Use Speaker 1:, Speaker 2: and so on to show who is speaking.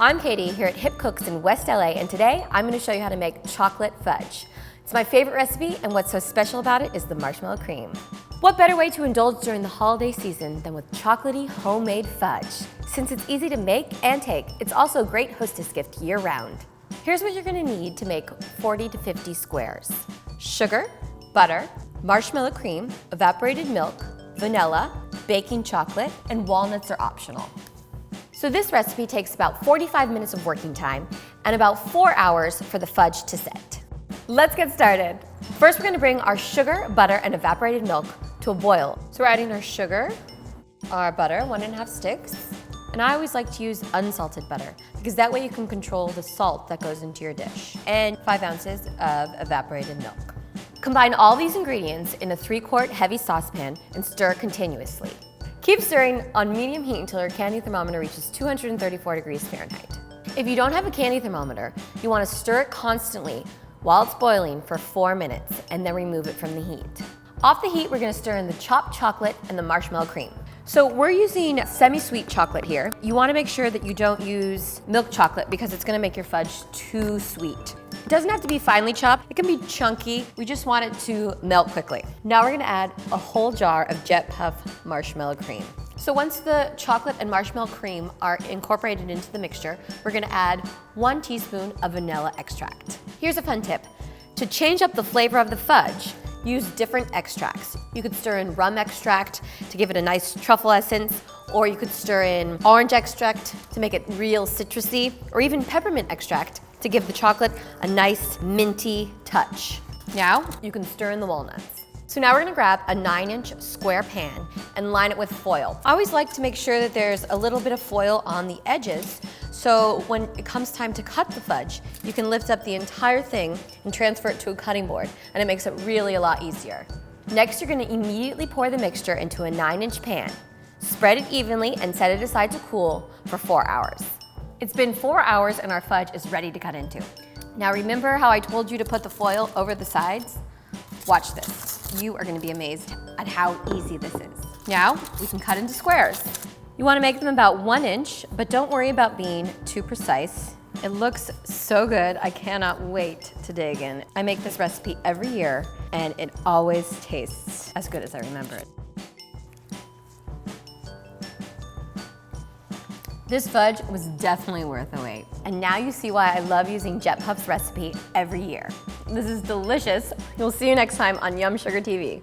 Speaker 1: I'm Katie here at Hip Cooks in West LA, and today I'm going to show you how to make chocolate fudge. It's my favorite recipe, and what's so special about it is the marshmallow cream. What better way to indulge during the holiday season than with chocolatey homemade fudge? Since it's easy to make and take, it's also a great hostess gift year-round. Here's what you're going to need to make 40 to 50 squares. Sugar, butter, marshmallow cream, evaporated milk, vanilla, baking chocolate, and walnuts are optional. So this recipe takes about 45 minutes of working time and about 4 hours for the fudge to set. Let's get started. First, we're going to bring our sugar, butter, and evaporated milk to a boil. So we're adding our sugar, our butter, 1½ sticks, and I always like to use unsalted butter because that way you can control the salt that goes into your dish, and 5 ounces of evaporated milk. Combine all these ingredients in a 3-quart heavy saucepan and stir continuously. Keep stirring on medium heat until your candy thermometer reaches 234 degrees Fahrenheit. If you don't have a candy thermometer, you want to stir it constantly while it's boiling for 4 minutes and then remove it from the heat. Off the heat, we're going to stir in the chopped chocolate and the marshmallow cream. So we're using semi-sweet chocolate here. You want to make sure that you don't use milk chocolate because it's going to make your fudge too sweet. It doesn't have to be finely chopped, it can be chunky. We just want it to melt quickly. Now we're gonna add a whole jar of Jet Puff marshmallow cream. So once the chocolate and marshmallow cream are incorporated into the mixture, we're gonna add 1 teaspoon of vanilla extract. Here's a fun tip. To change up the flavor of the fudge, use different extracts. You could stir in rum extract to give it a nice truffle essence, or you could stir in orange extract to make it real citrusy, or even peppermint extract to give the chocolate a nice minty touch. Now, you can stir in the walnuts. So now we're gonna grab a 9-inch square pan and line it with foil. I always like to make sure that there's a little bit of foil on the edges, so when it comes time to cut the fudge, you can lift up the entire thing and transfer it to a cutting board, and it makes it really a lot easier. Next, you're gonna immediately pour the mixture into a 9-inch pan. Spread it evenly and set it aside to cool for 4 hours. It's been 4 hours and our fudge is ready to cut into. Now remember how I told you to put the foil over the sides? Watch this. You are going to be amazed at how easy this is. Now we can cut into squares. You want to make them about 1 inch, but don't worry about being too precise. It looks so good. I cannot wait to dig in. I make this recipe every year and it always tastes as good as I remember it. This fudge was definitely worth the wait. And now you see why I love using Jet Puff's recipe every year. This is delicious. We'll see you next time on YumSugar TV.